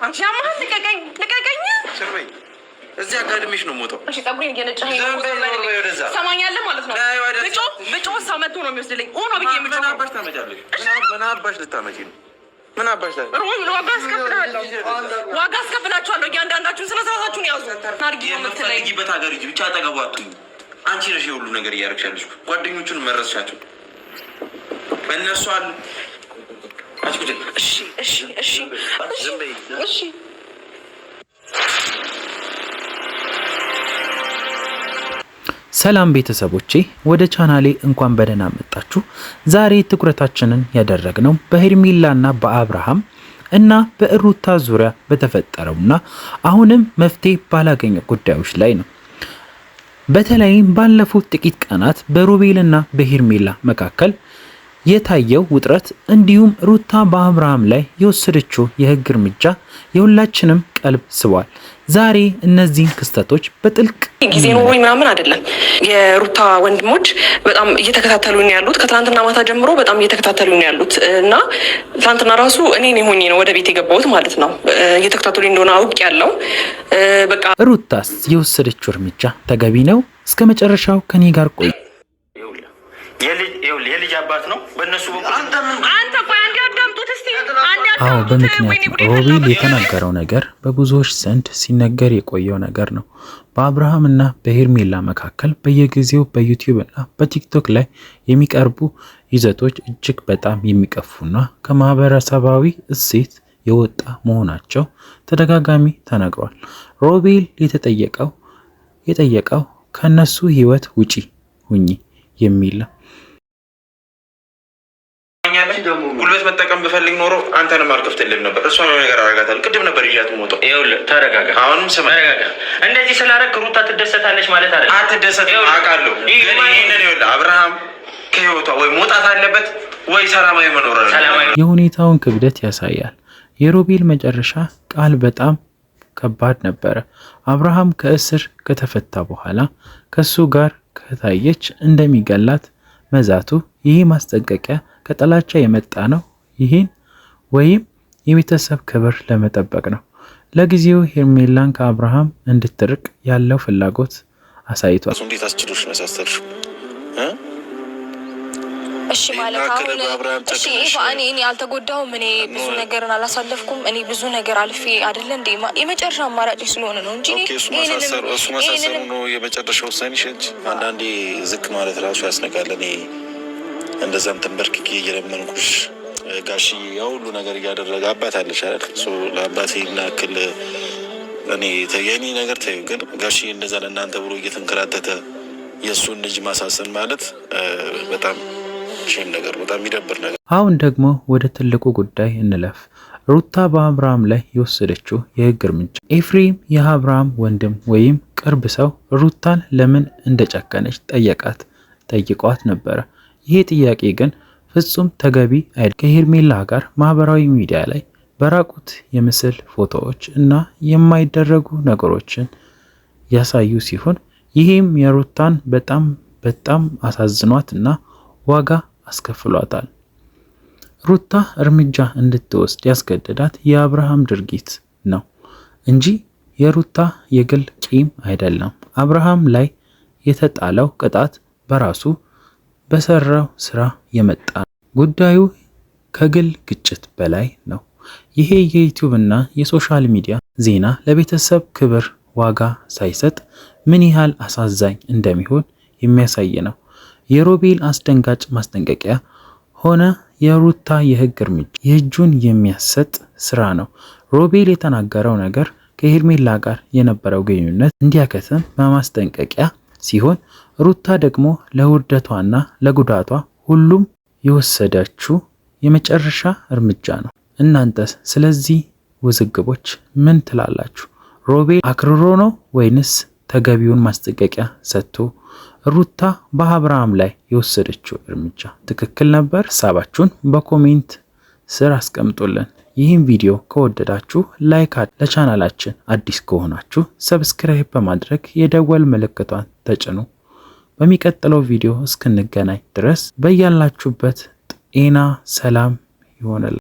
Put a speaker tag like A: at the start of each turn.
A: አንቺ ያማን ልቀቀኝ
B: ሰርበይ እዚህ አካዳሚሽ ነው ሞተው
A: እሺ ጠብሪኝ እየነጨኸኝ ነው ሰማኛለህ ማለት ነው ብጮ ሳመቱ ነው የሚወስድልኝ ኦኖ ብዬ ምጮ
B: ምን አባሽ ታመጫለሽ ምን አባሽ ልታመጪ ነው ምን አባሽ ላይ
A: ዋጋ አስከፍላችኋለሁ እያንዳንዳችሁን ስለ ስራታችሁን ያዙ ታርጊ
B: የምትፈልጊበት ሀገር እንጂ ብቻ አጠገቡ አትሁኝ አንቺ ነሽ የሁሉ ነገር እያደረግሻለሽ ጓደኞቹን መረስሻቸው እነሱ አሉ
A: እሺ
C: ሰላም ቤተሰቦቼ ወደ ቻናሌ እንኳን በደህና መጣችሁ። ዛሬ ትኩረታችንን ያደረግነው በሄርሜላና በአብርሃም እና በሩታ ዙሪያ በተፈጠረውና አሁንም መፍትሄ ባላገኘ ጉዳዮች ላይ ነው። በተለይም ባለፉት ጥቂት ቀናት በሮቤልና በሄርሜላ መካከል የታየው ውጥረት እንዲሁም ሩታ በአብርሃም ላይ የወሰደችው የህግ እርምጃ የሁላችንም ቀልብ ስቧል። ዛሬ እነዚህን ክስተቶች በጥልቅ
A: ጊዜ ኖሮኝ ምናምን አይደለም የሩታ ወንድሞች በጣም እየተከታተሉኝ ያሉት ከትናንትና ማታ ጀምሮ በጣም እየተከታተሉኝ ያሉት እና ትናንትና ራሱ እኔ ሆኜ ነው ወደ ቤት የገባሁት ማለት ነው። እየተከታተሉኝ እንደሆነ አውቅ ያለው በቃ
C: ሩታስ የወሰደችው እርምጃ ተገቢ ነው? እስከ መጨረሻው ከኔ ጋር ቆይ።
B: የልጅ አባት ነው በእነሱ በኩል
A: አንተ ቆይ አንዴ አዳምጡት እስቲ
C: አዎ በምክንያት ሮቤል የተናገረው ነገር በብዙዎች ዘንድ ሲነገር የቆየው ነገር ነው። በአብርሃም እና በሄርሜላ መካከል በየጊዜው በዩቲዩብ እና በቲክቶክ ላይ የሚቀርቡ ይዘቶች እጅግ በጣም የሚቀፉና ከማህበረሰባዊ እሴት የወጣ መሆናቸው ተደጋጋሚ ተነግሯል። ሮቤል የጠየቀው ከነሱ ህይወት ውጪ ሁኚ የሚል ነው።
B: ጉልበት መጠቀም ብፈልግ ኖሮ አንተንም አልከፍትልህም ነበር። እሷ ነው ነገር አረጋታለሁ። ቅድም ነበር ይያት ሞተው። ይኸውልህ ተረጋጋ። አሁንም ስማ ተረጋጋ። እንደዚህ ስላደረግ ሩታ ትደሰታለች ማለት አይደለም። አትደሰትም አውቃለሁ። ይሄንን ይኸውልህ አብርሃም ከህይወቷ ወይ መውጣት አለበት ወይ ሰላማዊ መኖር አለበት።
C: የሁኔታውን ክብደት ያሳያል። የሮቤል መጨረሻ ቃል በጣም ከባድ ነበረ። አብርሃም ከእስር ከተፈታ በኋላ ከሱ ጋር ከታየች እንደሚገላት መዛቱ ይህ ማስጠንቀቂያ ከጥላቻ የመጣ ነው። ይህን ወይም የቤተሰብ ክብር ለመጠበቅ ነው። ለጊዜው ሄርሜላን ከአብርሃም እንድትርቅ ያለው ፍላጎት አሳይቷል።
B: እንዴት አስችሎሽ መሳሰልሽ?
D: እሺ ማለት አሁን እሺ እኔ አልተጎዳሁም። እኔ ብዙ ነገርን አላሳለፍኩም። እኔ ብዙ ነገር አልፌ አይደለ እንዴ የመጨረሻ አማራጭ ስለሆነ ነው እንጂ
B: እሱ ማሳሰሩ ነው የመጨረሻ ውሳኔሽ እንጂ አንዳንዴ ዝቅ ማለት ራሱ ያስነቃል። እኔ እንደዛም ተንበርክኬ እየለመንኩሽ ጋሺ ያው ሁሉ ነገር እያደረገ አባት አለሽ አይደል? ለአባቴ እናክል እኔ የኔ ነገር ታዩ ግን ጋሺ እንደዛ ለእናንተ ብሎ እየተንከራተተ የእሱን ልጅ ማሳሰን ማለት በጣም ሼም ነገር በጣም የሚደብር ነገር።
C: አሁን ደግሞ ወደ ትልቁ ጉዳይ እንለፍ። ሩታ በአብርሃም ላይ የወሰደችው የህግ እርምጃ። ኤፍሬም የአብርሃም ወንድም ወይም ቅርብ ሰው ሩታን ለምን እንደጨከነች ጠይቋት ነበረ። ይሄ ጥያቄ ግን ፍጹም ተገቢ አይደለም። ከሄርሜላ ጋር ማህበራዊ ሚዲያ ላይ በራቁት የምስል ፎቶዎች እና የማይደረጉ ነገሮችን ያሳዩ ሲሆን ይህም የሩታን በጣም አሳዝኗት እና ዋጋ አስከፍሏታል። ሩታ እርምጃ እንድትወስድ ያስገደዳት የአብርሃም ድርጊት ነው እንጂ የሩታ የግል ቂም አይደለም። አብርሃም ላይ የተጣለው ቅጣት በራሱ በሰራው ስራ የመጣ ነው። ጉዳዩ ከግል ግጭት በላይ ነው። ይሄ የዩቲዩብ እና የሶሻል ሚዲያ ዜና ለቤተሰብ ክብር ዋጋ ሳይሰጥ ምን ያህል አሳዛኝ እንደሚሆን የሚያሳይ ነው። የሮቤል አስደንጋጭ ማስጠንቀቂያ ሆነ የሩታ የህግ እርምጃ የእጁን የሚያሰጥ ስራ ነው። ሮቤል የተናገረው ነገር ከሄርሜላ ጋር የነበረው ግንኙነት እንዲያከትም በማስጠንቀቂያ ሲሆን ሩታ ደግሞ ለውርደቷና ለጉዳቷ ሁሉም የወሰደችው የመጨረሻ እርምጃ ነው። እናንተስ ስለዚህ ውዝግቦች ምን ትላላችሁ? ሮቤል አክርሮ ነው ወይንስ ተገቢውን ማስጠንቀቂያ ሰጥቶ ሩታ በአብርሃም ላይ የወሰደችው እርምጃ ትክክል ነበር? ሐሳባችሁን በኮሜንት ስር አስቀምጡልን። ይህን ቪዲዮ ከወደዳችሁ ላይክ፣ ለቻናላችን አዲስ ከሆናችሁ ሰብስክራይብ በማድረግ የደወል ምልክቷን ተጭኑ። በሚቀጥለው ቪዲዮ እስክንገናኝ ድረስ በያላችሁበት ጤና ሰላም ይሆንላችሁ።